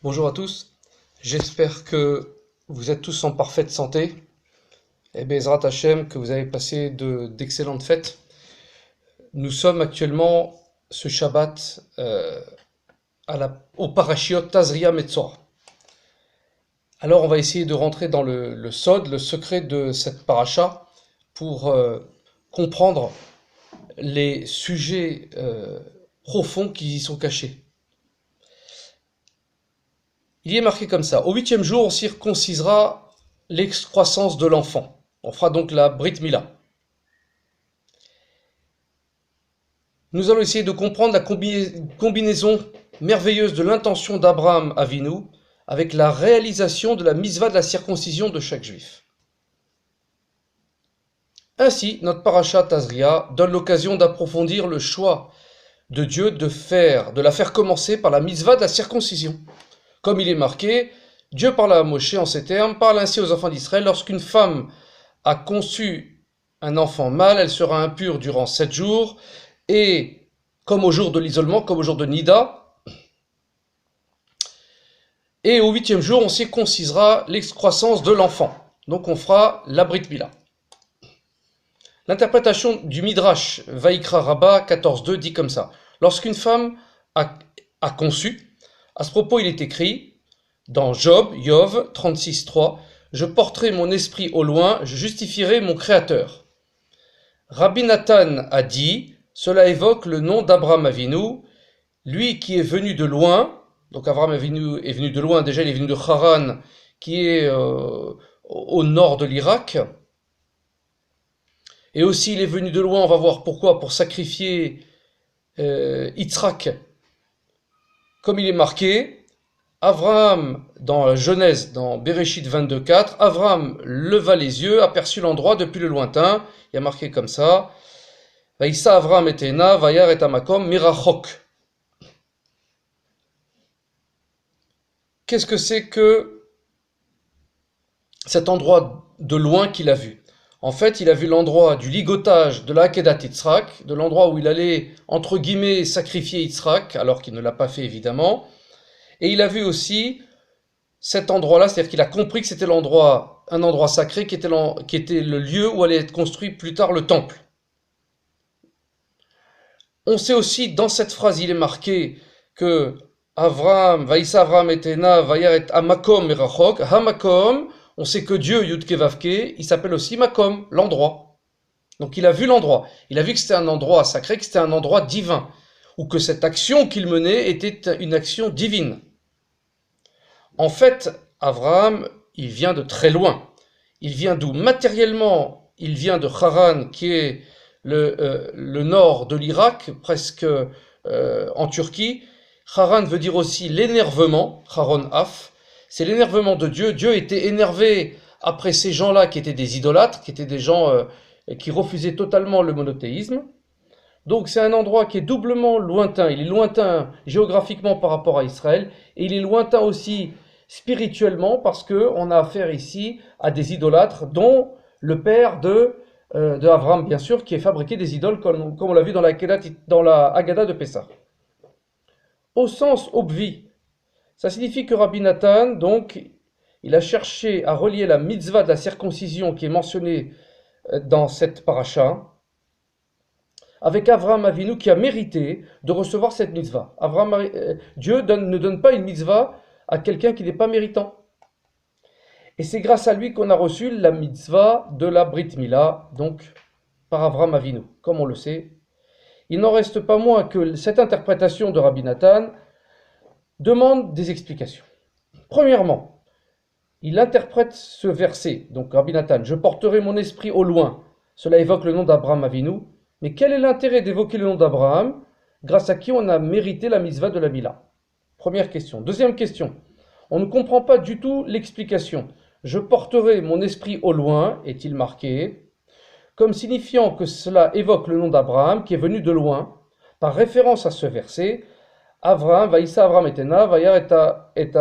Bonjour à tous, j'espère que vous êtes tous en parfaite santé et Bezrat Hashem que vous avez passé d'excellentes fêtes. Nous sommes actuellement ce Shabbat au Parashiot Tazria Metzora. Alors on va essayer de rentrer dans le Sod, le secret de cette paracha, pour comprendre les sujets profonds qui y sont cachés. Il y est marqué comme ça: au 8e jour, on circoncisera l'excroissance de l'enfant. On fera donc la Brit Mila. Nous allons essayer de comprendre la combinaison merveilleuse de l'intention d'Abraham Avinu avec la réalisation de la mitzvah de la circoncision de chaque juif. Ainsi, notre paracha Tazria donne l'occasion d'approfondir le choix de Dieu de la faire commencer par la mitzvah de la circoncision. Comme il est marqué, Dieu parla à Moshe en ces termes: parle ainsi aux enfants d'Israël, lorsqu'une femme a conçu un enfant mâle, elle sera impure durant 7 jours, et comme au jour de l'isolement, comme au jour de Nida, et au 8e jour, on circoncisera l'excroissance de l'enfant. Donc on fera la Brit Mila. L'interprétation du Midrash Vaikra Rabbah 14.2 dit comme ça: lorsqu'une femme a conçu, à ce propos il est écrit dans Job 36.3, je porterai mon esprit au loin, je justifierai mon créateur. Rabbi Nathan a dit, cela évoque le nom d'Abraham Avinu, lui qui est venu de loin. Donc Abraham Avinu est venu de loin, déjà il est venu de Haran, qui est au nord de l'Irak. Et aussi il est venu de loin, on va voir pourquoi, pour sacrifier Yitzhak. Comme il est marqué, Abraham, dans la Genèse, dans Bereshit 22.4, Abraham leva les yeux, aperçut l'endroit depuis le lointain. Il y a marqué comme ça: Vaïssa Abraham et Ena, Vayar et Amakom, Mirachok. Qu'est-ce que c'est que cet endroit de loin qu'il a vu? En fait, il a vu l'endroit du ligotage de la Akedat Yitzhak, de l'endroit où il allait, entre guillemets, sacrifier Yitzhak, alors qu'il ne l'a pas fait évidemment. Et il a vu aussi cet endroit-là, c'est-à-dire qu'il a compris que c'était un endroit sacré, qui était le lieu où allait être construit plus tard le temple. On sait aussi, dans cette phrase, il est marqué que Avraham, Vaïssa Avraham et Ena, Vayar et Amakom et Rachok. Hamakom, on sait que Dieu, Yudke Vavke, il s'appelle aussi Makom, l'endroit. Donc il a vu l'endroit. Il a vu que c'était un endroit sacré, que c'était un endroit divin, ou que cette action qu'il menait était une action divine. En fait, Abraham, il vient de très loin. Il vient d'où? Matériellement, il vient de Haran, qui est le nord de l'Irak, presque en Turquie. Haran veut dire aussi l'énervement, Haron Af. C'est l'énervement de Dieu. Dieu était énervé après ces gens-là qui étaient des idolâtres, qui étaient des gens qui refusaient totalement le monothéisme. Donc c'est un endroit qui est doublement lointain. Il est lointain géographiquement par rapport à Israël, et il est lointain aussi spirituellement, parce qu'on a affaire ici à des idolâtres, dont le père de Abraham, bien sûr, qui est fabriqué des idoles, comme on l'a vu dans la Haggadah de Pessah. Au sens obvi, ça signifie que Rabbi Nathan, donc, il a cherché à relier la mitzvah de la circoncision qui est mentionnée dans cette paracha, avec Avraham Avinu qui a mérité de recevoir cette mitzvah. Dieu ne donne pas une mitzvah à quelqu'un qui n'est pas méritant. Et c'est grâce à lui qu'on a reçu la mitzvah de la Brit Mila, donc par Avraham Avinu, comme on le sait. Il n'en reste pas moins que cette interprétation de Rabbi Nathan demande des explications. Premièrement, il interprète ce verset, donc Rabbi Nathan, je porterai mon esprit au loin. Cela évoque le nom d'Abraham Avinu. Mais quel est l'intérêt d'évoquer le nom d'Abraham, grâce à qui on a mérité la mitzvah de la Mila? Première question. Deuxième question. On ne comprend pas du tout l'explication. Je porterai mon esprit au loin, est-il marqué, comme signifiant que cela évoque le nom d'Abraham qui est venu de loin, par référence à ce verset, Avraham, Vaïssa Avraham et Ena, Vayar et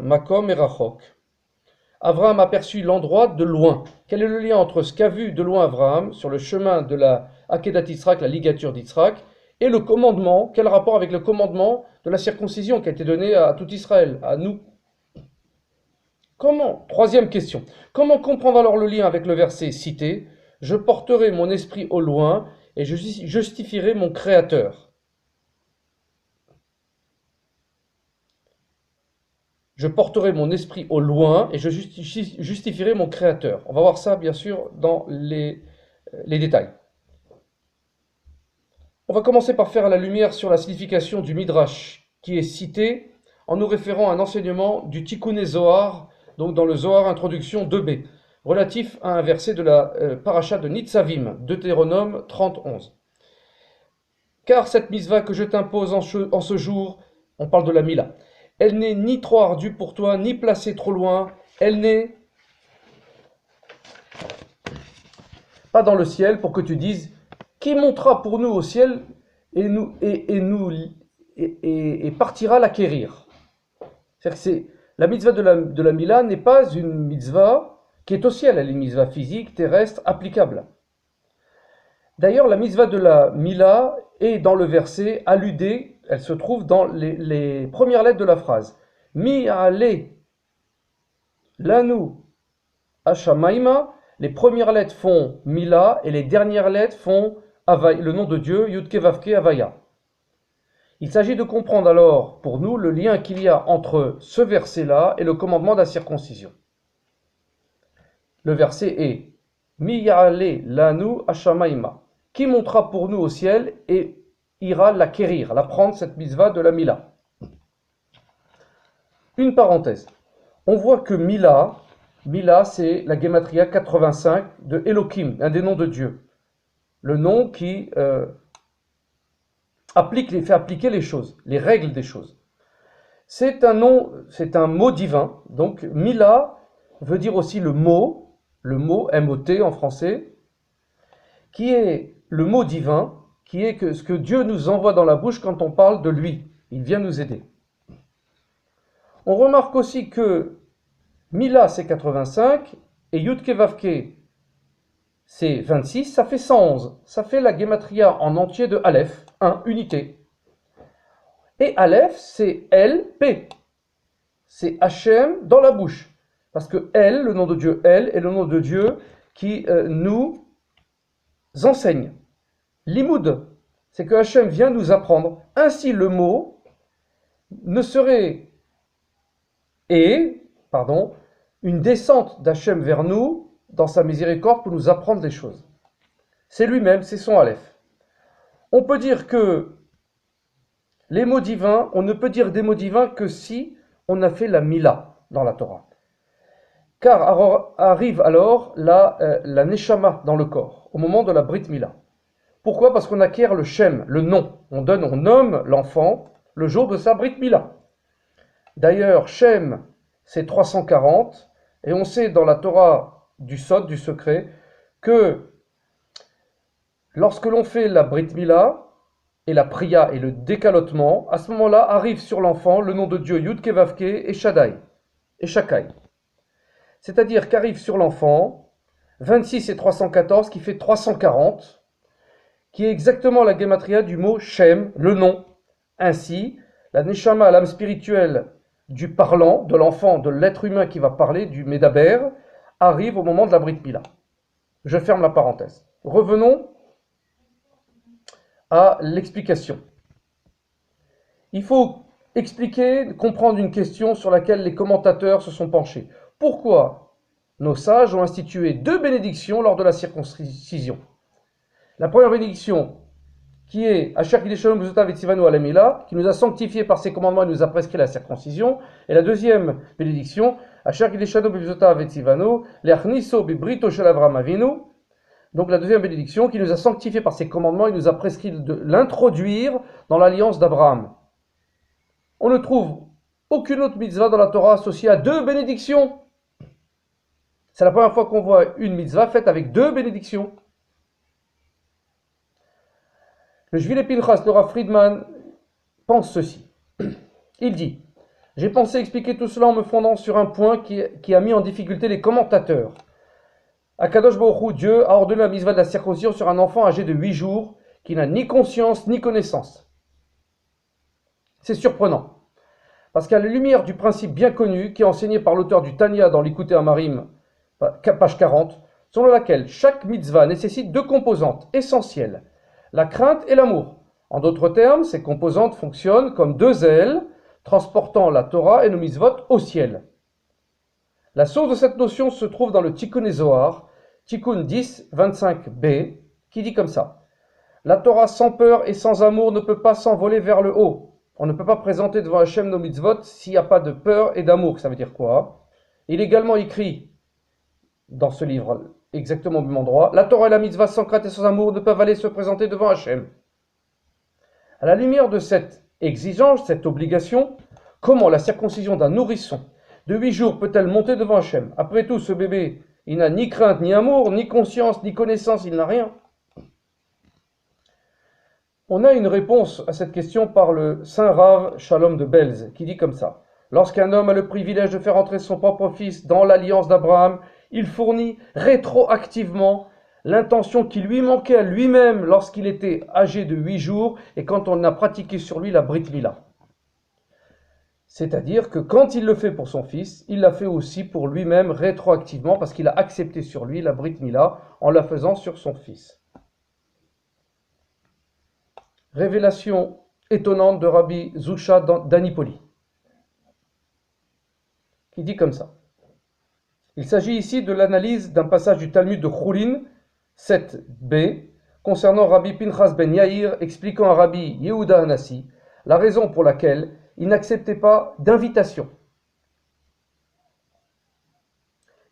Makom et Rachok. Avraham aperçut l'endroit de loin. Quel est le lien entre ce qu'a vu de loin Avraham sur le chemin de la Akedat Yitzhak, la ligature d'Yitzhak, Et le commandement, quel rapport avec le commandement de la circoncision qui a été donné à tout Israël, à nous? Comment? Troisième question. Comment comprendre alors le lien avec le verset cité? Je porterai mon esprit au loin et je justifierai mon Créateur. Je porterai mon esprit au loin et je justifierai mon Créateur. On va voir ça, bien sûr, dans les détails. On va commencer par faire la lumière sur la signification du Midrash, qui est cité en nous référant à un enseignement du Tikkun Zohar, donc dans le Zohar Introduction 2b, relatif à un verset de la paracha de Nitzavim, Deutéronome 30:11. Car cette mitzvah que je t'impose en ce jour, on parle de la Mila, elle n'est ni trop ardue pour toi, ni placée trop loin, elle n'est pas dans le ciel pour que tu dises qui montera pour nous au ciel et partira l'acquérir. C'est-à-dire que la mitzvah de la Mila n'est pas une mitzvah qui est au ciel, elle est une mitzvah physique, terrestre, applicable. D'ailleurs, la mitzvah de la Mila est dans le verset alludée, elle se trouve dans les premières lettres de la phrase. Mi ale lanu ashamaima, les premières lettres font Mila et les dernières lettres font le nom de Dieu, Yudke Vavke Havaya. Il s'agit de comprendre alors pour nous le lien qu'il y a entre ce verset-là et le commandement de la circoncision. Le verset est Mi ya'ale lanu ashamaima, qui montera pour nous au ciel et ira l'acquérir, la prendre, cette mitzvah de la Mila. Une parenthèse. On voit que Mila, c'est la Gematria 85 de Elohim, un des noms de Dieu. Le nom qui fait appliquer les choses, les règles des choses. C'est un mot divin. Donc Mila veut dire aussi le mot M-O-T en français, qui est le mot divin, qui est ce que Dieu nous envoie dans la bouche quand on parle de lui. Il vient nous aider. On remarque aussi que Mila c'est 85 et Yudke Vavke c'est 26, ça fait 111. Ça fait la Gematria en entier de Aleph, 1, unité. Et Aleph, c'est El, P. C'est Hachem dans la bouche. Parce que El, le nom de Dieu El, est le nom de Dieu qui nous enseigne. Limoud, c'est que Hachem vient nous apprendre. Ainsi, le mot ne serait une descente d'Hachem vers nous dans sa miséricorde pour nous apprendre des choses. C'est lui-même, c'est son Aleph. On peut dire que les mots divins, on ne peut dire des mots divins que si on a fait la Mila dans la Torah. Car arrive alors la Neshama dans le corps, au moment de la Brit Mila. Pourquoi? Parce qu'on acquiert le Shem, le nom. On nomme l'enfant le jour de sa Brit Mila. D'ailleurs, Shem, c'est 340, et on sait dans la Torah du Sod, du secret, que lorsque l'on fait la Brit Mila et la Priya et le décalotement, à ce moment-là arrive sur l'enfant le nom de Dieu Yudke Vavke et Shaddai, et Shakai. C'est-à-dire qu'arrive sur l'enfant 26 et 314 qui fait 340, qui est exactement la gematria du mot Shem, le nom. Ainsi, la Neshama, l'âme spirituelle du parlant, de l'enfant, de l'être humain qui va parler, du Medaber, arrive au moment de la Brit Mila. Je ferme la parenthèse. Revenons à l'explication. Il faut comprendre une question sur laquelle les commentateurs se sont penchés. Pourquoi nos sages ont institué 2 bénédictions lors de la circoncision? La première bénédiction, qui est Asher Kidei Shalom Bezotav Etzivanu Ala Mila, qui nous a sanctifiés par ses commandements et nous a prescrit la circoncision. Et la deuxième bénédiction, Asher Kidei Shalom Bezotav Etzivanu Leachniso Bibrito Shel Avram Avinu. Donc la deuxième bénédiction, qui nous a sanctifiés par ses commandements et nous a prescrit de l'introduire dans l'alliance d'Abraham. On ne trouve aucune autre mitzvah dans la Torah associée à 2 bénédictions. C'est la première fois qu'on voit une mitzvah faite avec 2 bénédictions. Le Shvile Pinchas, le Rav Friedman, pense ceci. Il dit: j'ai pensé expliquer tout cela en me fondant sur un point qui a mis en difficulté les commentateurs. Akadosh Baruch Hu, Dieu, a ordonné la mitzvah de la circoncision sur un enfant âgé de 8 jours, qui n'a ni conscience ni connaissance. C'est surprenant, parce qu'à la lumière du principe bien connu qui est enseigné par l'auteur du Tanya dans l'Ikouté Amarim, page 40, selon laquelle chaque mitzvah nécessite deux composantes essentielles, la crainte et l'amour. En d'autres termes, ces composantes fonctionnent comme deux ailes transportant la Torah et nos mitzvot au ciel. La source de cette notion se trouve dans le Tikkun Zohar, Tikkun 10, 25b, qui dit comme ça. La Torah sans peur et sans amour ne peut pas s'envoler vers le haut. On ne peut pas présenter devant Hachem nos mitzvot s'il n'y a pas de peur et d'amour. Ça veut dire quoi? Il est également écrit dans ce livre, exactement au même endroit, la Torah et la mitzvah sans crainte et sans amour ne peuvent aller se présenter devant Hachem. À la lumière de cette exigence, cette obligation, comment la circoncision d'un nourrisson de 8 jours peut-elle monter devant Hachem? Après tout, ce bébé, il n'a ni crainte, ni amour, ni conscience, ni connaissance, il n'a rien. On a une réponse à cette question par le Saint Rav Shalom de Belz, qui dit comme ça. Lorsqu'un homme a le privilège de faire entrer son propre fils dans l'alliance d'Abraham, il fournit rétroactivement l'intention qui lui manquait à lui-même lorsqu'il était âgé de 8 jours et quand on a pratiqué sur lui la Brit Mila. C'est-à-dire que quand il le fait pour son fils, il l'a fait aussi pour lui-même rétroactivement parce qu'il a accepté sur lui la Brit Mila en la faisant sur son fils. Révélation étonnante de Rabbi Zusha d'Anipoli, qui dit comme ça. Il s'agit ici de l'analyse d'un passage du Talmud de Choulin 7b concernant Rabbi Pinchas ben Yair expliquant à Rabbi Yehuda Hanassi la raison pour laquelle il n'acceptait pas d'invitation.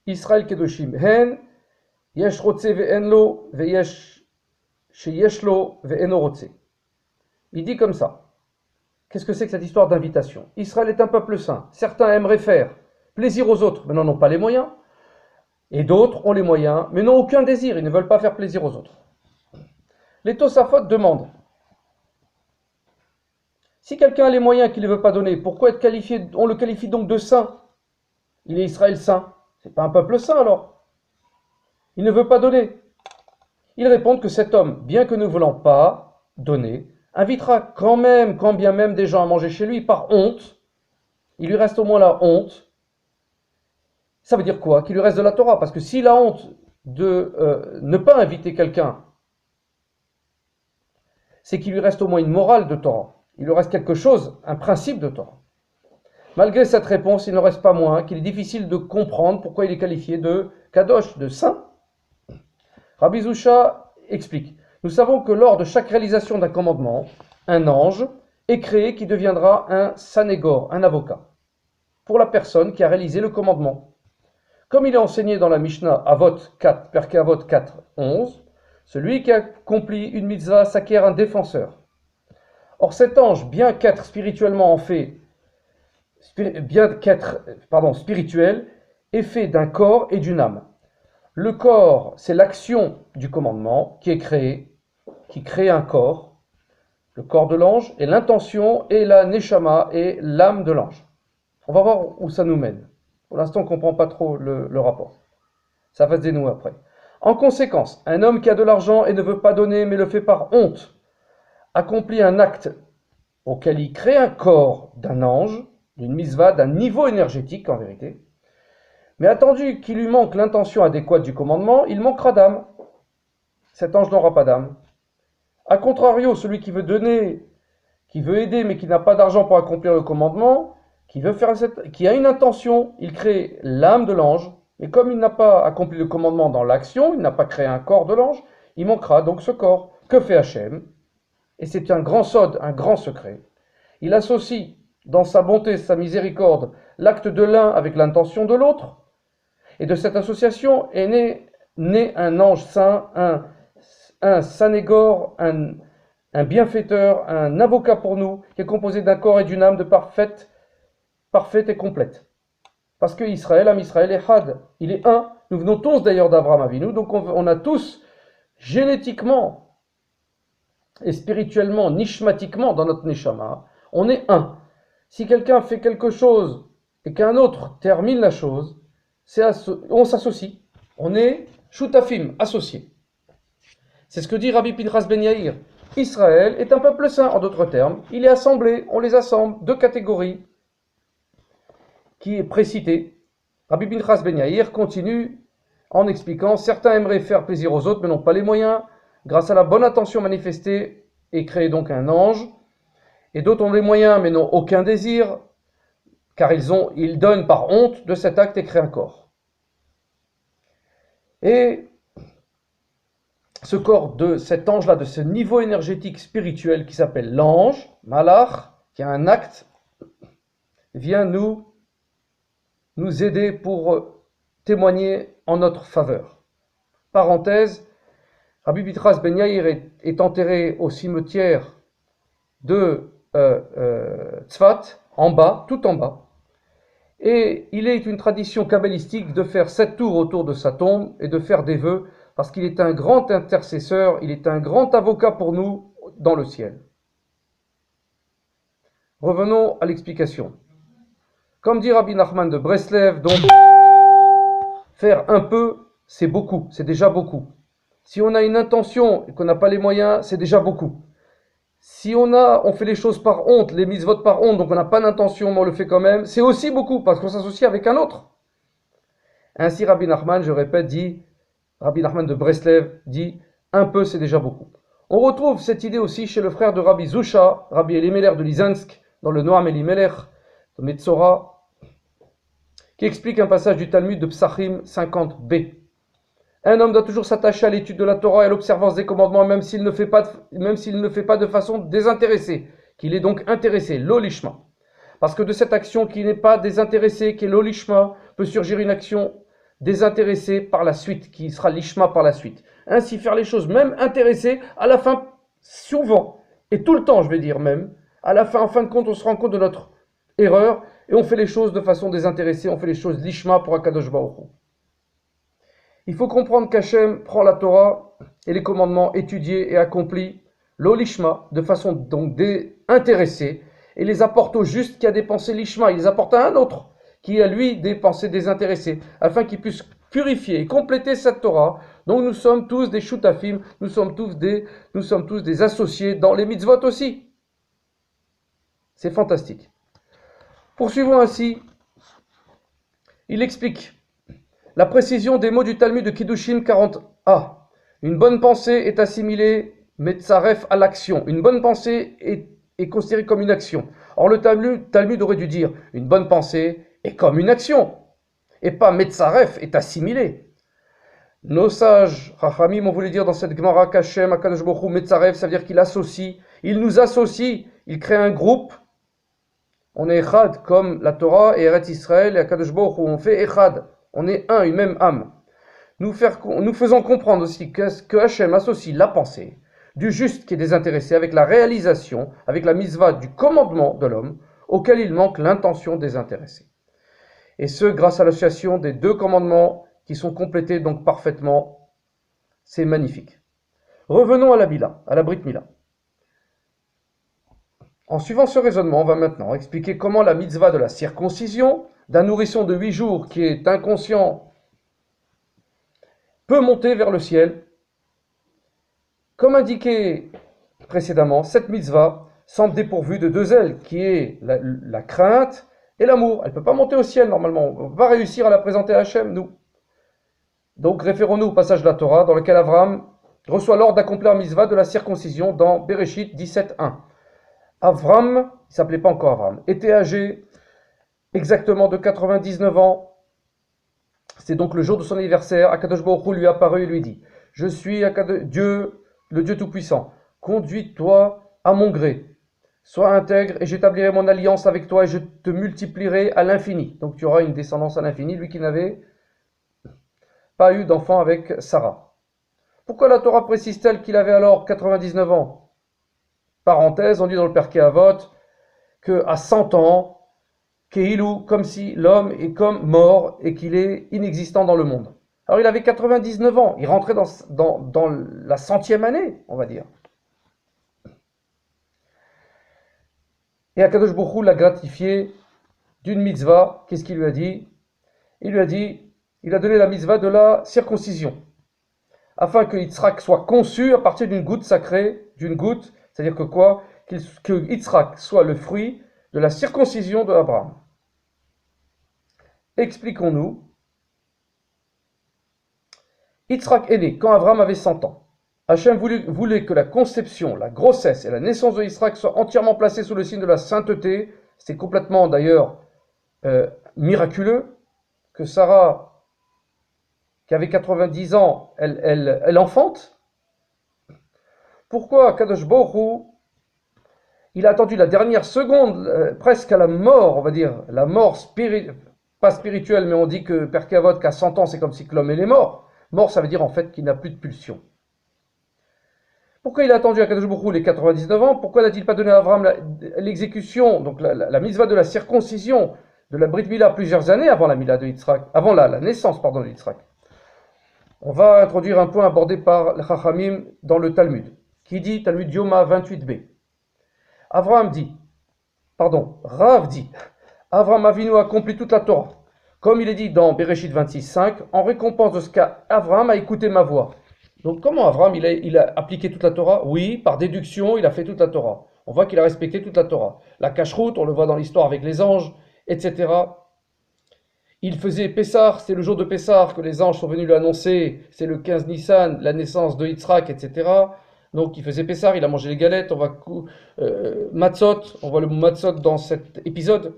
Israël Kedoshim hen yesh rotze ve'en lo ve'yesh sheyesh lo ve'eno rotze. Il dit comme ça. Qu'est-ce que c'est que cette histoire d'invitation? Israël est un peuple saint. Certains aimeraient faire plaisir aux autres, mais n'en ont pas les moyens. Et d'autres ont les moyens, mais n'ont aucun désir. Ils ne veulent pas faire plaisir aux autres. Les Tosafot demandent, si quelqu'un a les moyens qu'il ne veut pas donner, pourquoi être qualifié, on le qualifie donc de saint? Il est Israël saint. C'est pas un peuple saint alors. Il ne veut pas donner. Ils répondent que cet homme, bien que ne voulant pas donner, invitera quand même, quand bien même des gens à manger chez lui par honte. Il lui reste au moins la honte. Ça veut dire quoi? Qu'il lui reste de la Torah. Parce que s'il a honte de ne pas inviter quelqu'un, c'est qu'il lui reste au moins une morale de Torah. Il lui reste quelque chose, un principe de Torah. Malgré cette réponse, il ne reste pas moins qu'il est difficile de comprendre pourquoi il est qualifié de kadosh, de saint. Rabbi Zusha explique. Nous savons que lors de chaque réalisation d'un commandement, un ange est créé qui deviendra un sanégor, un avocat, pour la personne qui a réalisé le commandement. Comme il est enseigné dans la Mishnah Avot 4, Perkei Avot 4, 11, celui qui accomplit une mitzvah s'acquiert un défenseur. Or cet ange, bien qu'être spirituellement spirituel, est fait d'un corps et d'une âme. Le corps, c'est l'action du commandement qui est créé, qui crée un corps, le corps de l'ange, et l'intention et la neshama et l'âme de l'ange. On va voir où ça nous mène. Pour l'instant, on ne comprend pas trop le rapport. Ça va se dénouer après. En conséquence, un homme qui a de l'argent et ne veut pas donner, mais le fait par honte, accomplit un acte auquel il crée un corps d'un ange, d'une mitzvah, d'un niveau énergétique en vérité, mais attendu qu'il lui manque l'intention adéquate du commandement, il manquera d'âme. Cet ange n'aura pas d'âme. A contrario, celui qui veut donner, qui veut aider, mais qui n'a pas d'argent pour accomplir le commandement, qui a une intention, il crée l'âme de l'ange, mais comme il n'a pas accompli le commandement dans l'action, il n'a pas créé un corps de l'ange, il manquera donc ce corps. Que fait Hachem? Et c'est un grand sod, un grand secret. Il associe dans sa bonté, sa miséricorde, l'acte de l'un avec l'intention de l'autre. Et de cette association est né un ange saint, un sanégor, un bienfaiteur, un avocat pour nous, qui est composé d'un corps et d'une âme de parfaite et complète. Parce que Israël, Am Israël est had, il est un. Nous venons tous d'ailleurs d'Abraham Avinu, donc on a tous génétiquement et spirituellement, nishmatiquement dans notre neshama, on est un. Si quelqu'un fait quelque chose et qu'un autre termine la chose, on s'associe. On est shutafim, associés. C'est ce que dit Rabbi Pinchas ben Yair. Israël est un peuple saint, en d'autres termes. Il est assemblé, on les assemble, deux catégories qui est précitée. Rabbi Pinchas Ben Yair continue en expliquant: certains aimeraient faire plaisir aux autres mais n'ont pas les moyens, grâce à la bonne intention manifestée et créer donc un ange, et d'autres ont les moyens mais n'ont aucun désir, car ils donnent par honte de cet acte et créent un corps. Et ce corps de cet ange-là, de ce niveau énergétique spirituel qui s'appelle l'ange, Malach, qui a un acte, vient nous aider pour témoigner en notre faveur. Parenthèse, Rabbi Pinchas Ben Yair est enterré au cimetière de Tzfat, en bas, tout en bas. Et il est une tradition kabbalistique de faire 7 tours autour de sa tombe et de faire des vœux, parce qu'il est un grand intercesseur, il est un grand avocat pour nous dans le ciel. Revenons à l'explication. Comme dit Rabbi Nachman de Breslev, donc, faire un peu, c'est beaucoup, c'est déjà beaucoup. Si on a une intention et qu'on n'a pas les moyens, c'est déjà beaucoup. Si on fait les choses par honte, les mitzvot par honte, donc on n'a pas d'intention, mais on le fait quand même, c'est aussi beaucoup, parce qu'on s'associe avec un autre. Ainsi Rabbi Nachman, je répète, Rabbi Nachman de Breslev dit, un peu c'est déjà beaucoup. On retrouve cette idée aussi chez le frère de Rabbi Zusha, Rabbi Elimelech de Lizansk, dans le Noam Elimelech de Metzora, qui explique un passage du Talmud de Psachim 50b. Un homme doit toujours s'attacher à l'étude de la Torah et à l'observance des commandements, même s'il ne fait pas de façon désintéressée, qu'il est donc intéressé, l'olishma. Parce que de cette action qui n'est pas désintéressée, qui est l'olishma, peut surgir une action désintéressée par la suite, qui sera l'ishma par la suite. Ainsi, faire les choses même intéressées, à la fin, souvent, et tout le temps, je vais dire même, à la fin, en fin de compte, on se rend compte de notre erreur, et on fait les choses de façon désintéressée, on fait les choses l'ishma pour Akadosh Baruch Hu. Il faut comprendre qu'Hachem prend la Torah et les commandements étudiés et accomplis, l'olishma, de façon donc intéressée, et les apporte au juste qui a des pensées l'ishma, il les apporte à un autre, qui a lui des pensées désintéressées, afin qu'il puisse purifier et compléter cette Torah. Donc nous sommes tous des shutafim, nous sommes tous des associés dans les mitzvot aussi. C'est fantastique. Poursuivons ainsi, il explique la précision des mots du Talmud de Kiddushin 40a. Une bonne pensée est assimilée metzaref à l'action. Une bonne pensée est considérée comme une action. Or le Talmud aurait dû dire une bonne pensée est comme une action, et pas metzaref est assimilé. Nos sages, Chachamim, ont voulu dire dans cette Gemara qu'Hachem, Akadosh Baruch Hu, metzaref, ça veut dire qu'il associe, il nous associe, il crée un groupe. On est Echad comme la Torah et Eretz Israël et Akadosh Baruch Hu, on fait Echad. On est un, une même âme. Nous faisons comprendre aussi que Hachem associe la pensée du juste qui est désintéressé avec la réalisation, avec la mitzvah du commandement de l'homme, auquel il manque l'intention désintéressée. Et ce, grâce à l'association des deux commandements qui sont complétés donc parfaitement. C'est magnifique. Revenons à la Bila, à la Brit Mila. En suivant ce raisonnement, on va maintenant expliquer comment la mitzvah de la circoncision d'un nourrisson de 8 jours qui est inconscient peut monter vers le ciel. Comme indiqué précédemment, cette mitzvah semble dépourvue de 2 ailes, qui est la crainte et l'amour. Elle ne peut pas monter au ciel normalement. On va réussir à la présenter à Hachem, nous. Donc référons-nous au passage de la Torah dans lequel Abraham reçoit l'ordre d'accomplir la mitzvah de la circoncision dans Bereshit 17.1. Avram, il ne s'appelait pas encore Avram, était âgé exactement de 99 ans. C'est donc le jour de son anniversaire. Akadosh Baruch Hu lui apparut et lui dit: je suis Dieu, le Dieu Tout-Puissant. Conduis-toi à mon gré. Sois intègre et j'établirai mon alliance avec toi et je te multiplierai à l'infini. Donc tu auras une descendance à l'infini, lui qui n'avait pas eu d'enfant avec Sarah. Pourquoi la Torah précise-t-elle qu'il avait alors 99 ans? Parenthèse, on dit dans le Perkei Avot qu'à 100 ans, Keilou, comme si l'homme est comme mort et qu'il est inexistant dans le monde. Alors il avait 99 ans, il rentrait dans la 100e année, on va dire. Et Akadosh Baruch Hu l'a gratifié d'une mitzvah. Qu'est-ce qu'il lui a dit? Il a donné la mitzvah de la circoncision, afin que Yitzhak soit conçu à partir d'une goutte sacrée d'une goutte, c'est-à-dire que quoi? Que Yitzhak soit le fruit de la circoncision de Abraham. Expliquons-nous. Yitzhak est né quand Abraham avait 100 ans. Hachem voulait que la conception, la grossesse et la naissance de Yitzhak soient entièrement placées sous le signe de la sainteté. C'est complètement d'ailleurs miraculeux que Sarah, qui avait 90 ans, elle enfante. Pourquoi Kadosh Baruch Hu, il a attendu la dernière seconde, presque à la mort, on va dire, la mort pas spirituelle, mais on dit que Perkei Avot, qu'à 100 ans, c'est comme si l'homme est mort. Mort, ça veut dire en fait qu'il n'a plus de pulsion. Pourquoi il a attendu à Kadosh Baruch Hu les 99 ans? Pourquoi n'a-t-il pas donné à Abraham l'exécution, donc la mitzvah de la circoncision de la Brit Mila plusieurs années avant la Mila de Yitzhak, avant la naissance de Yitzhak? On va introduire un point abordé par les Chachamim dans le Talmud, qui dit, Talmud Yoma 28b. Rav dit, Avraham Avinu accomplit toute la Torah, comme il est dit dans Bereshit 26.5, en récompense de ce qu'Avraham a écouté ma voix. Donc comment Avraham il a appliqué toute la Torah? Oui, par déduction, il a fait toute la Torah. On voit qu'il a respecté toute la Torah. La cacheroute, on le voit dans l'histoire avec les anges, etc. Il faisait Pessah, c'est le jour de Pessah que les anges sont venus lui annoncer, c'est le 15 Nissan, la naissance de Yitzhak, etc. Donc il faisait Pessah, il a mangé les galettes, on voit Matzot, on voit le mot Matzot dans cet épisode.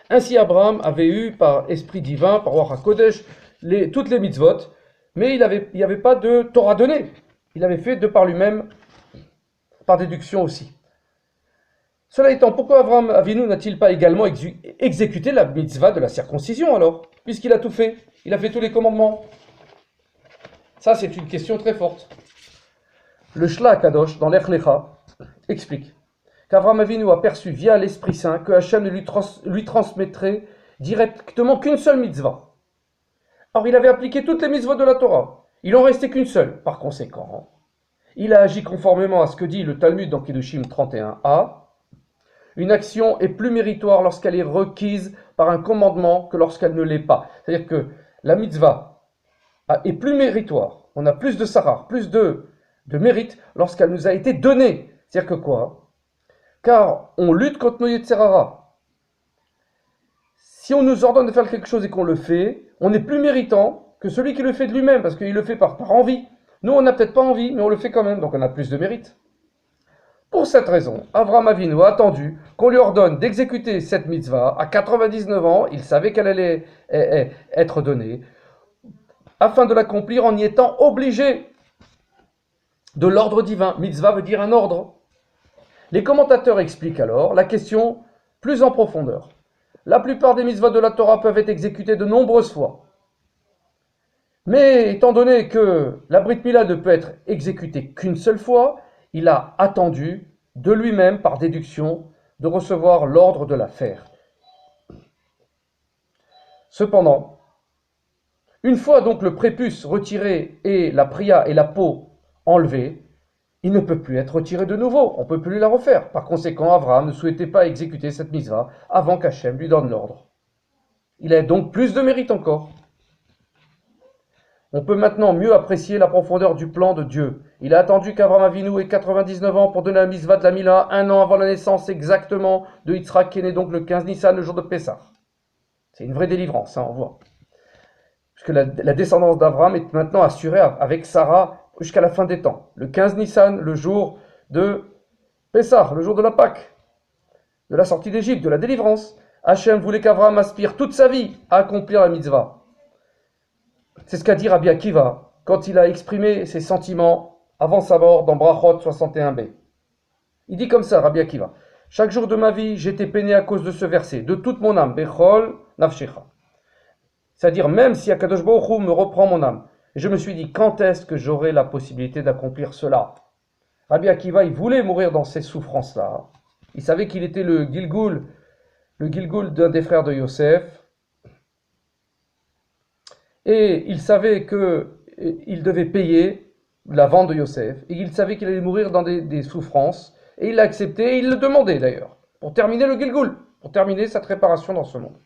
Ainsi Abraham avait eu par esprit divin, par Ruach HaKodesh, toutes les mitzvot, mais il n'y avait pas de Torah donnée. Il avait fait de par lui-même, par déduction aussi. Cela étant, pourquoi Avraham Avinu n'a-t-il pas également exécuté la mitzvah de la circoncision alors? Puisqu'il a tout fait, il a fait tous les commandements. Ça, c'est une question très forte. Le Shla Kadosh, dans l'Ech Lecha, explique qu'Avraham Avinu a perçu via l'Esprit Saint que Hachem ne lui transmettrait directement qu'une seule mitzvah. Or, il avait appliqué toutes les mitzvahs de la Torah. Il en restait qu'une seule. Par conséquent, il a agi conformément à ce que dit le Talmud dans Kedushim 31a. Une action est plus méritoire lorsqu'elle est requise par un commandement que lorsqu'elle ne l'est pas. C'est-à-dire que la mitzvah est plus méritoire. On a plus de sarar, plus de mérite lorsqu'elle nous a été donnée. C'est-à-dire que quoi? Car on lutte contre nos Yetzerara. Si on nous ordonne de faire quelque chose et qu'on le fait, on est plus méritant que celui qui le fait de lui-même, parce qu'il le fait par envie. Nous, on n'a peut-être pas envie, mais on le fait quand même, donc on a plus de mérite. Pour cette raison, Avraham Avinu a attendu qu'on lui ordonne d'exécuter cette mitzvah. À 99 ans, il savait qu'elle allait être donnée, afin de l'accomplir en y étant obligé de l'ordre divin. Mitzvah veut dire un ordre. Les commentateurs expliquent alors la question plus en profondeur. La plupart des mitzvahs de la Torah peuvent être exécutées de nombreuses fois. Mais étant donné que la Brit Mila ne peut être exécutée qu'une seule fois, il a attendu de lui-même, par déduction, de recevoir l'ordre de la faire. Cependant, une fois donc le prépuce retiré et la pria et la peau enlevée, il ne peut plus être retiré de nouveau, on ne peut plus la refaire. Par conséquent, Avraham ne souhaitait pas exécuter cette mitzvah avant qu'Hachem lui donne l'ordre. Il a donc plus de mérite encore. On peut maintenant mieux apprécier la profondeur du plan de Dieu. Il a attendu qu'Avraham Avinu ait 99 ans pour donner la mitzvah de la Mila, un an avant la naissance exactement de Yitzhak, qui est né donc le 15 Nissan, le jour de Pessah. C'est une vraie délivrance, on voit. Puisque la descendance d'Avraham est maintenant assurée avec Sarah jusqu'à la fin des temps. Le 15 Nissan, le jour de Pessah, le jour de la Pâque, de la sortie d'Égypte, de la délivrance. Hachem voulait qu'Avraham aspire toute sa vie à accomplir la mitzvah. C'est ce qu'a dit Rabbi Akiva quand il a exprimé ses sentiments avant sa mort dans Brachot 61b. Il dit comme ça, Rabbi Akiva: chaque jour de ma vie, j'étais peiné à cause de ce verset, de toute mon âme, Bechol Nafshecha. C'est-à-dire, même si Akadosh Baruch Hu me reprend mon âme, je me suis dit, quand est-ce que j'aurai la possibilité d'accomplir cela? Rabbi Akiva, il voulait mourir dans ces souffrances-là. Il savait qu'il était le Gilgul d'un des frères de Yosef. Et il savait qu'il devait payer la vente de Yosef. Et il savait qu'il allait mourir dans des souffrances. Et il l'a accepté, et il le demandait d'ailleurs, pour terminer le Gilgul, pour terminer cette réparation dans ce monde.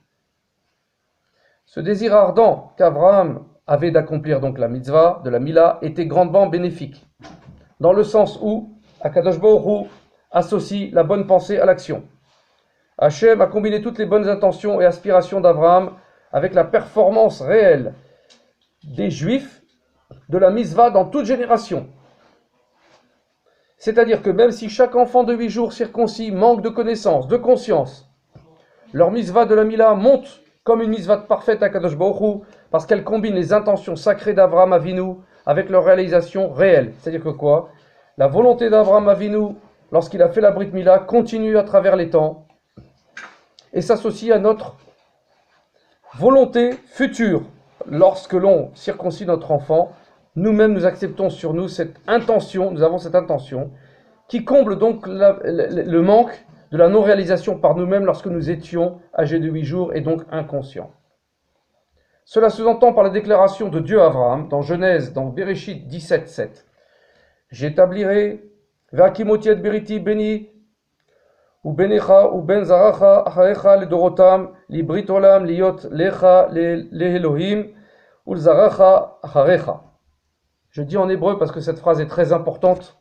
Ce désir ardent qu'Avraham avait d'accomplir donc la mitzvah de la Mila était grandement bénéfique. dans le sens où Akadosh Baruch Hu associe la bonne pensée à l'action. Hachem a combiné toutes les bonnes intentions et aspirations d'Abraham avec la performance réelle des Juifs de la mitzvah dans toute génération. C'est-à-dire que même si chaque enfant de 8 jours circoncis manque de connaissance, de conscience, leur mitzvah de la Mila monte comme une mitzvah parfaite à Kadosh Baruch Hu, parce qu'elle combine les intentions sacrées d'Abraham Avinu avec leur réalisation réelle. C'est-à-dire que quoi? La volonté d'Abraham Avinu, lorsqu'il a fait la Brit Mila, continue à travers les temps et s'associe à notre volonté future. Lorsque l'on circoncit notre enfant, nous-mêmes nous acceptons sur nous cette intention, nous avons cette intention, qui comble donc le manque de la non-réalisation par nous-mêmes lorsque nous étions âgés de 8 jours et donc inconscients. Cela se entend par la déclaration de Dieu à Abraham, dans Genèse, dans Bereshit 17, 7. J'établirai, V'akimoti et beriti beni, ou benecha, ou ben zaracha, acharecha, le dorotam, li brit olam, liot lecha, le Elohim, ou le zaracha, acharecha. Je dis en hébreu parce que cette phrase est très importante.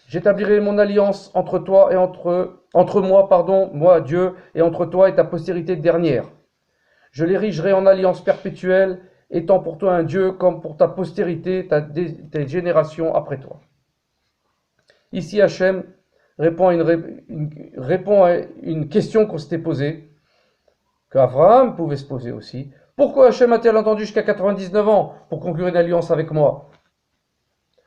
J'établirai mon alliance entre toi et entre moi, moi Dieu, et entre toi et ta postérité dernière. Je l'érigerai en alliance perpétuelle, étant pour toi un Dieu comme pour ta postérité, tes générations après toi. Ici, Hachem répond à une question qu'on s'était posée, qu'Abraham pouvait se poser aussi. Pourquoi Hachem a-t-il attendu jusqu'à 99 ans pour conclure une alliance avec moi?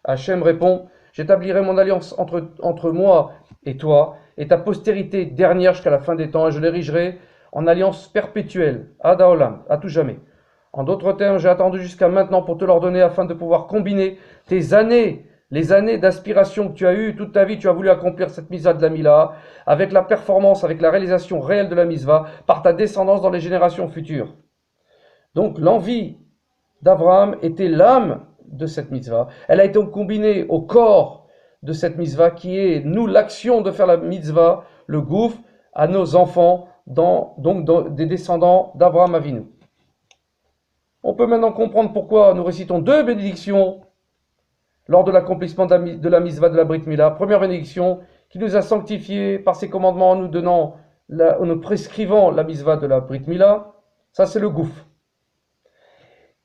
Hachem répond, j'établirai mon alliance entre moi et toi, et ta postérité dernière jusqu'à la fin des temps, et je l'érigerai en alliance perpétuelle, ad haolam, à tout jamais. En d'autres termes, j'ai attendu jusqu'à maintenant pour te l'ordonner afin de pouvoir combiner tes années, les années d'aspiration que tu as eues toute ta vie, tu as voulu accomplir cette mitzvah de la Mila, avec la performance, avec la réalisation réelle de la mitzvah, par ta descendance dans les générations futures. Donc l'envie d'Abraham était l'âme de cette mitzvah. Elle a été combinée au corps de cette mitzvah qui est, nous, l'action de faire la mitzvah, le gouffre, à nos enfants, des descendants d'Abraham Avinu. On peut maintenant comprendre pourquoi nous récitons 2 bénédictions lors de l'accomplissement de la mitzvah de la Brit Mila. Première bénédiction, qui nous a sanctifiés par ses commandements en nous prescrivant la mitzvah de la Brit Mila. Ça, c'est le gouffre.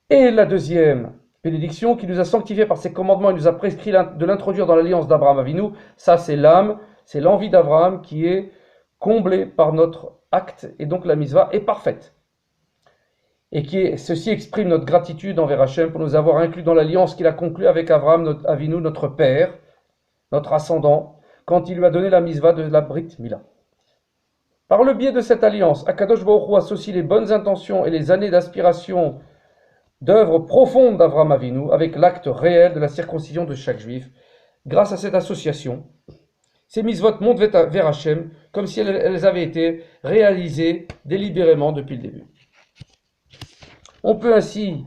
Et la deuxième bénédiction, qui nous a sanctifiés par ses commandements et nous a prescrit de l'introduire dans l'alliance d'Abraham Avinu. Ça, c'est l'âme, c'est l'envie d'Abraham qui est comblée par notre acte, et donc la mitzvah est parfaite. Et ceci exprime notre gratitude envers Hachem pour nous avoir inclus dans l'alliance qu'il a conclue avec Abraham Avinu, notre père, notre ascendant, quand il lui a donné la mitzvah de la Brit Mila. Par le biais de cette alliance, Akadosh Baruch Hu associe les bonnes intentions et les années d'aspiration d'œuvres profondes d'Abraham Avinu avec l'acte réel de la circoncision de chaque juif. Grâce à cette association, ces mitzvot montent vers Hachem comme si elles avaient été réalisées délibérément depuis le début. On peut ainsi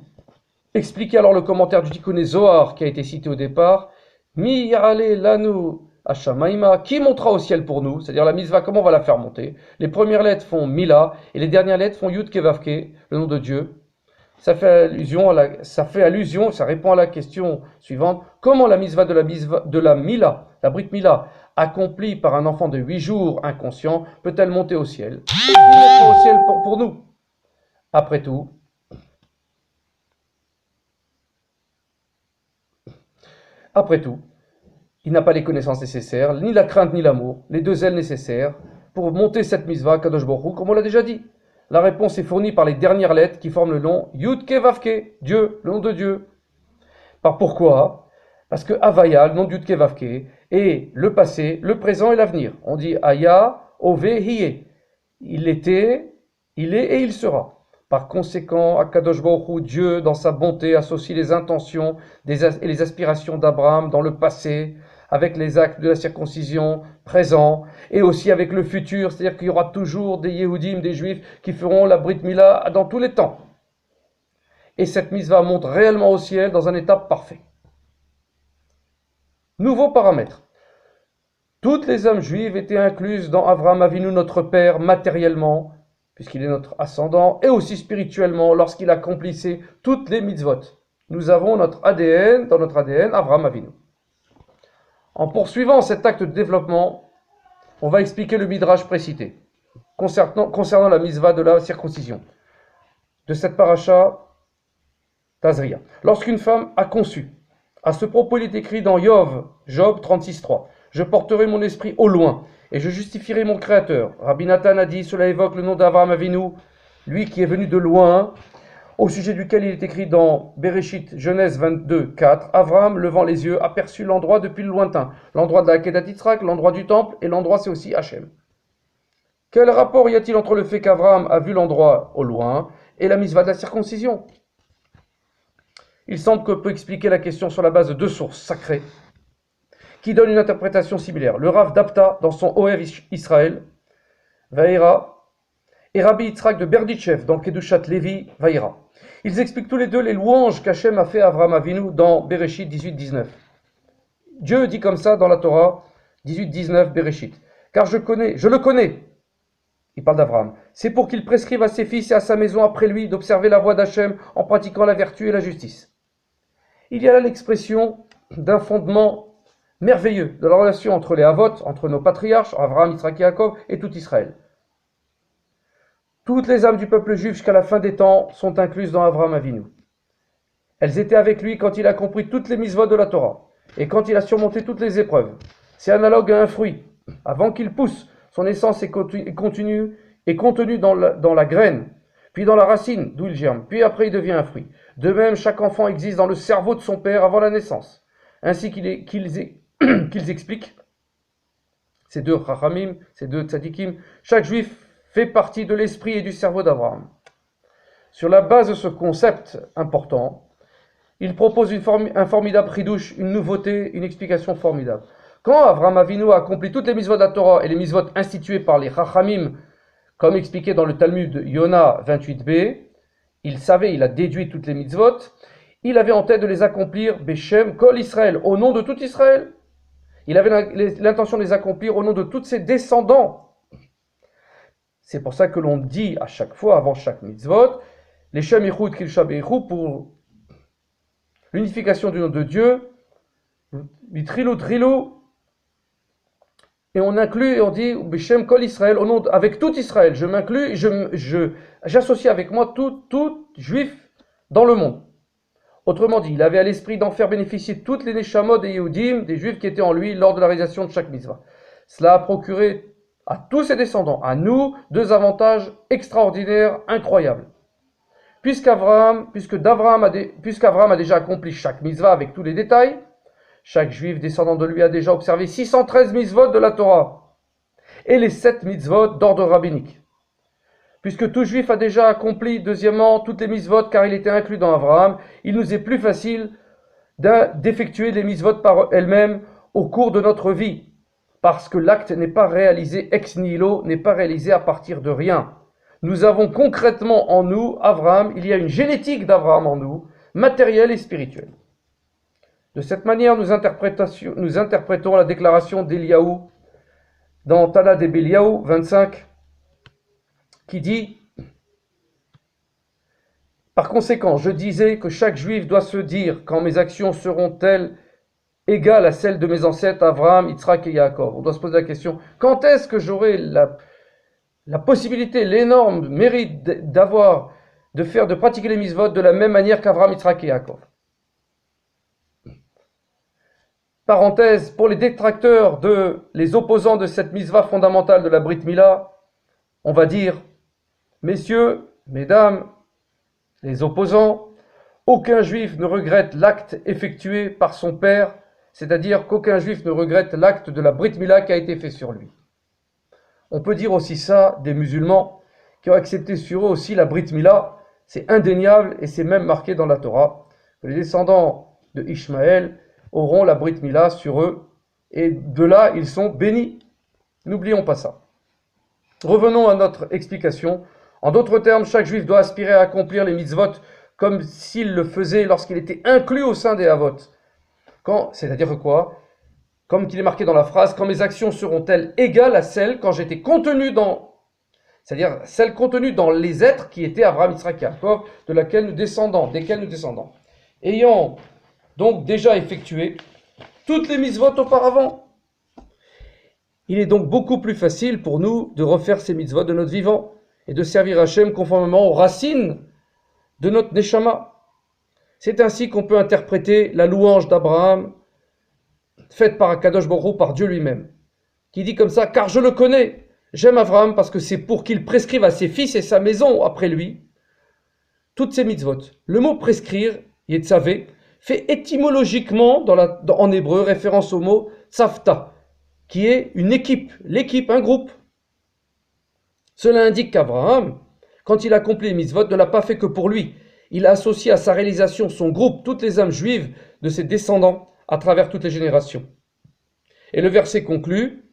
expliquer alors le commentaire du Tikkuné Zohar qui a été cité au départ. Mi ya'ale lanu hashamaima, qui montera au ciel pour nous, c'est-à-dire la mitzvah, comment on va la faire monter. Les premières lettres font Mila et les dernières lettres font Yud Kevavke, le nom de Dieu. Ça répond à la question suivante. Comment la mitzvah de la Mila, la Brit Mila, accomplie par un enfant de 8 jours inconscient, peut-elle monter au ciel? Au ciel pour nous. Après tout, il n'a pas les connaissances nécessaires, ni la crainte ni l'amour, les 2 ailes nécessaires pour monter cette mitzvah Kadosh Baruch Hu, comme on l'a déjà dit. La réponse est fournie par les dernières lettres qui forment le nom Yud Kevavke, Dieu, le nom de Dieu. Pourquoi? Parce que Havaya, le nom de Yud Kevavke, est le passé, le présent et l'avenir. On dit Aya, Ove, Hiye. Il était, il est et il sera. Par conséquent, Akadosh Baruch Hu, Dieu, dans sa bonté, associe les intentions et les aspirations d'Abraham dans le passé, avec les actes de la circoncision présents, et aussi avec le futur, c'est-à-dire qu'il y aura toujours des Yehudim, des Juifs, qui feront la Brit Mila dans tous les temps. Et cette mitzvah monte réellement au ciel dans un état parfait. Nouveau paramètre. Toutes les âmes juives étaient incluses dans Avraham Avinu, notre père, matériellement, puisqu'il est notre ascendant, et aussi spirituellement, lorsqu'il accomplissait toutes les mitzvot. Nous avons dans notre ADN, Avraham Avinu. En poursuivant cet acte de développement, on va expliquer le midrash précité concernant la mitzvah de la circoncision de cette paracha Tazria. Lorsqu'une femme a conçu, à ce propos il est écrit dans Job 36.3, je porterai mon esprit au loin et je justifierai mon créateur. Rabbi Nathan a dit, cela évoque le nom d'Avraham Avinu, lui qui est venu de loin, au sujet duquel il est écrit dans Bereshit, Genèse 22.4, Avraham, levant les yeux, aperçut l'endroit depuis le lointain, l'endroit de la Kedat Yitzhak, l'endroit du temple, et l'endroit c'est aussi Hachem. Quel rapport y a-t-il entre le fait qu'Avraham a vu l'endroit au loin et la mitzvah de la circoncision? Il semble qu'on peut expliquer la question sur la base de deux sources sacrées qui donnent une interprétation similaire. Le Rav d'Apta, dans son Ohev Israël, Vaïra, et Rabbi Yitzhak de Berditchev, dans Kedushat Levi, Vaïra. Ils expliquent tous les deux les louanges qu'Hachem a fait à Avraham Avinu dans Bereshit 18-19. Dieu dit comme ça dans la Torah 18-19 Bereshit. Car je le connais. Il parle d'Avraham. C'est pour qu'il prescrive à ses fils et à sa maison après lui d'observer la voie d'Hachem en pratiquant la vertu et la justice. Il y a là l'expression d'un fondement merveilleux de la relation entre les Avot, entre nos patriarches, Avraham, Yitzhak et Yaakov, et tout Israël. Toutes les âmes du peuple juif jusqu'à la fin des temps sont incluses dans Avraham Avinu. Elles étaient avec lui quand il a compris toutes les mitzvot de la Torah et quand il a surmonté toutes les épreuves. C'est analogue à un fruit. Avant qu'il pousse, son essence est contenue dans la graine, puis dans la racine, d'où il germe, puis après il devient un fruit. De même, chaque enfant existe dans le cerveau de son père avant la naissance. Ainsi qu'ils expliquent, ces deux Chachamim, ces deux Tzadikim, chaque juif fait partie de l'esprit et du cerveau d'Abraham. Sur la base de ce concept important, il propose un formidable chidouche, une nouveauté, une explication formidable. Quand Avraham Avinu a accompli toutes les mitzvot de la Torah et les mitzvot instituées par les Chachamim, comme expliqué dans le Talmud Yona 28b, il a déduit toutes les mitzvot, il avait en tête de les accomplir Beshem Kol Israël, au nom de tout Israël. Il avait l'intention de les accomplir au nom de tous ses descendants. C'est pour ça que l'on dit à chaque fois, avant chaque mitzvot, les Shem Yichud Kil Shabeichu, pour l'unification du nom de Dieu, Trilou Trilou, et on inclut et on dit Beshem Kol Israël, au nom avec tout Israël. Je m'inclus, j'associe avec moi tout juif dans le monde. Autrement dit, il avait à l'esprit d'en faire bénéficier toutes les Neshamot des Yehudim, des juifs qui étaient en lui lors de la réalisation de chaque mitzvah. Cela a procuré à tous ses descendants, à nous, deux avantages extraordinaires, incroyables. Puisqu'Avraham a déjà accompli chaque mitzvah avec tous les détails, chaque juif descendant de lui a déjà observé 613 mitzvot de la Torah et les 7 mitzvot d'ordre rabbinique. Puisque tout juif a déjà accompli, deuxièmement, toutes les mitzvot car il était inclus dans Avraham, il nous est plus facile d'effectuer les mitzvot par elles-mêmes au cours de notre vie, parce que l'acte n'est pas réalisé ex nihilo, n'est pas réalisé à partir de rien. Nous avons concrètement en nous, Avraham, il y a une génétique d'Avraham en nous, matérielle et spirituelle. De cette manière, nous interprétons la déclaration d'Eliaou dans Tana de Beliaou 25, qui dit « Par conséquent, je disais que chaque juif doit se dire quand mes actions seront-elles égales à celles de mes ancêtres Avraham, Yitzhak et Yaakov ?» On doit se poser la question, quand est-ce que j'aurai la possibilité, l'énorme mérite de pratiquer les mitzvot de la même manière qu'Avraham, Yitzhak et Yaakov? Parenthèse, pour les détracteurs, les opposants de cette mitzvah fondamentale de la Brit Mila, on va dire, messieurs, mesdames, les opposants, aucun juif ne regrette l'acte effectué par son père, c'est-à-dire qu'aucun juif ne regrette l'acte de la Brit Mila qui a été fait sur lui. On peut dire aussi ça des musulmans qui ont accepté sur eux aussi la Brit Mila, c'est indéniable et c'est même marqué dans la Torah, que les descendants de Ishmaël auront la Brit Mila sur eux, et de là, ils sont bénis. N'oublions pas ça. Revenons à notre explication. En d'autres termes, chaque juif doit aspirer à accomplir les mitzvot comme s'il le faisait lorsqu'il était inclus au sein des Havot. C'est-à-dire quoi? Comme qu'il est marqué dans la phrase, quand mes actions seront-elles égales à celles quand j'étais contenu dans... C'est-à-dire celles contenues dans les êtres qui étaient Avraham, Yitzhak et Yaakov, desquels nous descendons. Ayant donc déjà effectué toutes les mitzvot auparavant. Il est donc beaucoup plus facile pour nous de refaire ces mitzvot de notre vivant et de servir Hachem conformément aux racines de notre neshama. C'est ainsi qu'on peut interpréter la louange d'Abraham faite par Akadosh Baruch Hu, par Dieu lui-même, qui dit comme ça: car je le connais, j'aime Abraham parce que c'est pour qu'il prescrive à ses fils et sa maison après lui toutes ces mitzvot. Le mot prescrire, Yetzavé, fait étymologiquement en hébreu référence au mot tzavta, qui est une équipe, l'équipe, un groupe. Cela indique qu'Abraham, quand il accomplit les mitzvot, ne l'a pas fait que pour lui. Il a associé à sa réalisation son groupe, toutes les âmes juives de ses descendants, à travers toutes les générations. Et le verset conclut: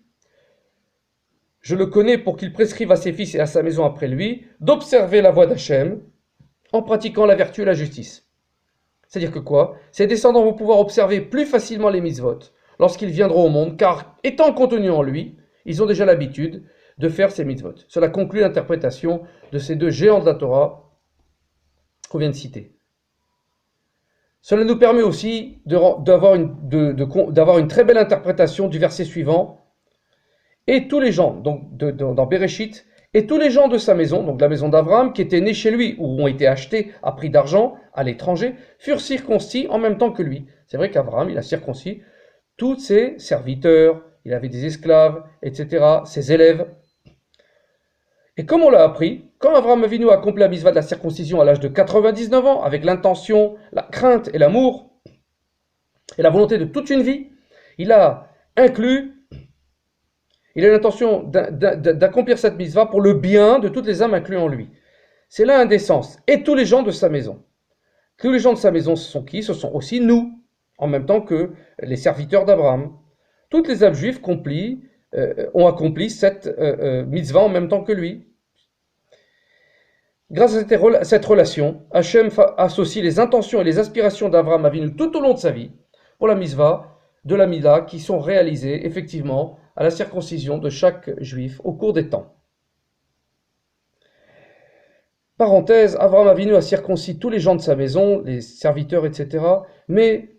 je le connais pour qu'il prescrive à ses fils et à sa maison après lui d'observer la voie d'Hachem en pratiquant la vertu et la justice. C'est-à-dire que quoi? Ses descendants vont pouvoir observer plus facilement les mitzvot lorsqu'ils viendront au monde, car étant contenus en lui, ils ont déjà l'habitude de faire ces mitzvot. Cela conclut l'interprétation de ces deux géants de la Torah qu'on vient de citer. Cela nous permet aussi d'avoir une très belle interprétation du verset suivant. Et tous les gens, donc dans Bereshit, et tous les gens de sa maison, donc la maison d'Abraham, qui étaient nés chez lui ou ont été achetés à prix d'argent à l'étranger, furent circoncis en même temps que lui. C'est vrai qu'Abraham, il a circoncis tous ses serviteurs, il avait des esclaves, etc., ses élèves. Et comme on l'a appris, quand Abraham Avinu a accompli la mitzvah de la circoncision à l'âge de 99 ans, avec l'intention, la crainte et l'amour, et la volonté de toute une vie, il a l'intention d'accomplir cette mitzvah pour le bien de toutes les âmes incluses en lui. C'est là un des sens. Et tous les gens de sa maison. Tous les gens de sa maison, ce sont qui? Ce sont aussi nous, en même temps que les serviteurs d'Abraham. Toutes les âmes juives ont accompli cette mitzvah en même temps que lui. Grâce à cette relation, Hachem associe les intentions et les aspirations d'Abraham Avinu tout au long de sa vie pour la mitzvah de la Mila qui sont réalisées effectivement à la circoncision de chaque juif au cours des temps. Parenthèse, Abraham Avinu a circoncis tous les gens de sa maison, les serviteurs, etc. Mais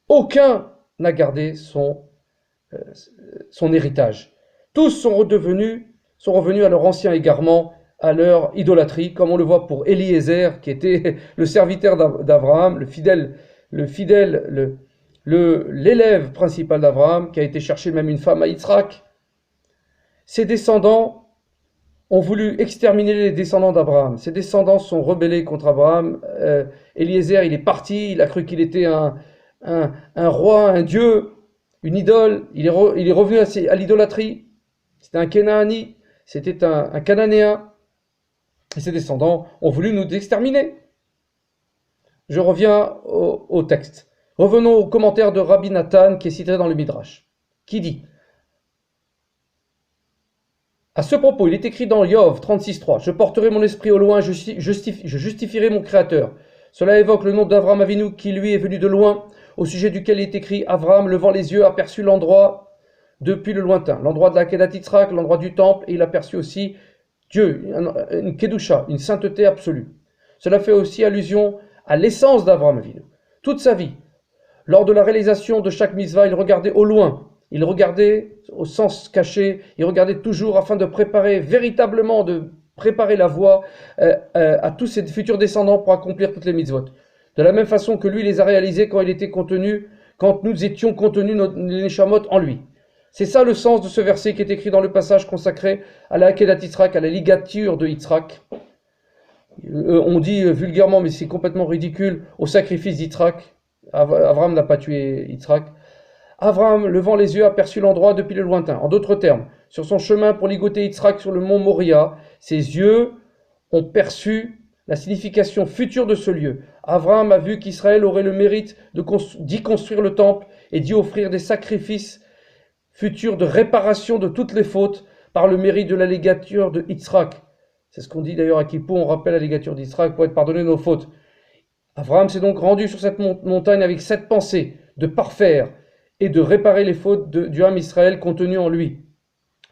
aucun n'a gardé son héritage. Tous sont revenus à leur ancien égarement, à leur idolâtrie, comme on le voit pour Eliezer, qui était le serviteur d'Abraham, l'élève principal d'Abraham, qui a été chercher même une femme à Yitzhak. Ses descendants ont voulu exterminer les descendants d'Abraham. Ses descendants sont rebellés contre Abraham. Eliezer, il est parti, il a cru qu'il était un roi, un dieu, une idole. Il est revenu à l'idolâtrie. C'était un Kénaani, c'était un Cananéen. Et ses descendants ont voulu nous exterminer. Je reviens au texte. Revenons au commentaire de Rabbi Nathan qui est cité dans le Midrash, qui dit: à ce propos, il est écrit dans Yov 36.3: je porterai mon esprit au loin, je justifierai mon Créateur. Cela évoque le nom d'Avraham Avinu qui lui est venu de loin, au sujet duquel il est écrit: Avraham, levant les yeux, aperçut l'endroit depuis le lointain, l'endroit de la Kedat Yitzhak, l'endroit du temple, et il aperçut aussi Dieu, une Kedusha, une sainteté absolue. Cela fait aussi allusion à l'essence d'Avraham Avinu. Toute sa vie, lors de la réalisation de chaque mitzvah, il regardait au loin, il regardait au sens caché, il regardait toujours afin de préparer véritablement, de préparer la voie à tous ses futurs descendants pour accomplir toutes les mitzvot. De la même façon que lui les a réalisés quand nous étions contenus les neshamot en lui. C'est ça le sens de ce verset qui est écrit dans le passage consacré à la Akedat Yitzhak, à la ligature de Yitzhak. On dit vulgairement, mais c'est complètement ridicule, au sacrifice d'Yitzhak. Abraham n'a pas tué Yitzhak. Abraham, levant les yeux, aperçut l'endroit depuis le lointain. En d'autres termes, sur son chemin pour ligoter Yitzhak sur le mont Moria, ses yeux ont perçu la signification future de ce lieu. Abraham a vu qu'Israël aurait le mérite d'y construire le temple et d'y offrir des sacrifices futurs de réparation de toutes les fautes par le mérite de la légature de Yitzhak. C'est ce qu'on dit d'ailleurs à Kippour, on rappelle la légature d'Yitzhak pour être pardonné nos fautes. Abraham s'est donc rendu sur cette montagne avec cette pensée de parfaire et de réparer les fautes du âme Israël contenues en lui.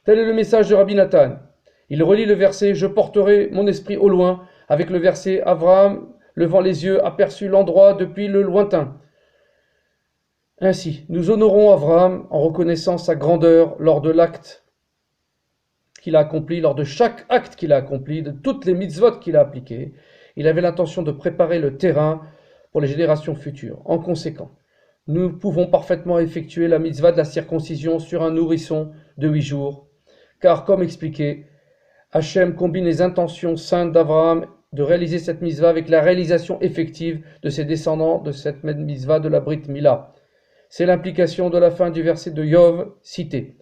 Tel est le message de Rabbi Nathan. Il relie le verset « Je porterai mon esprit au loin » avec le verset « Abraham, levant les yeux, aperçut l'endroit depuis le lointain ». Ainsi, nous honorons Abraham en reconnaissant sa grandeur lors de l'acte qu'il a accompli, lors de chaque acte qu'il a accompli, de toutes les mitzvot qu'il a appliquées. Il avait l'intention de préparer le terrain pour les générations futures. En conséquent, nous pouvons parfaitement effectuer la mitzvah de la circoncision sur un nourrisson de 8 jours, car comme expliqué, Hachem combine les intentions saintes d'Abraham de réaliser cette mitzvah avec la réalisation effective de ses descendants de cette même mitzvah de la Brit Mila. C'est l'implication de la fin du verset de Yov cité.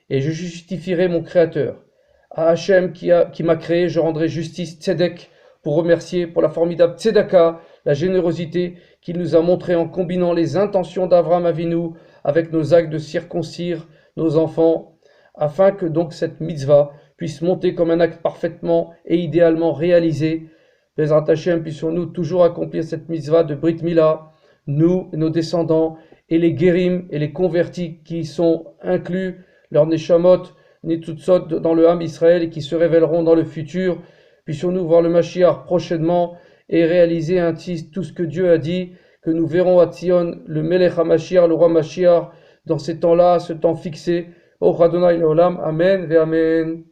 Et je justifierai mon Créateur. À Hachem qui m'a créé, je rendrai justice tzedek pour remercier pour la formidable tzedaka, la générosité qu'il nous a montrée en combinant les intentions d'Avraham Avinu avec nos actes de circoncire nos enfants, afin que donc cette mitzvah puisse monter comme un acte parfaitement et idéalement réalisé. Bezrat Hachem, puissions-nous toujours accomplir cette mitzvah de Brit Mila, nous et nos descendants, et les guérim et les convertis qui y sont inclus, leurs neshamot, nitzutzot dans le Ham Israël et qui se révéleront dans le futur. Puissions-nous voir le Mashiach prochainement et réaliser ainsi tout ce que Dieu a dit, que nous verrons à Tzion le Melech HaMashiach, le roi Mashiach, dans ces temps-là, ce temps fixé. Au Adonai Leolam, Amen ve Amen.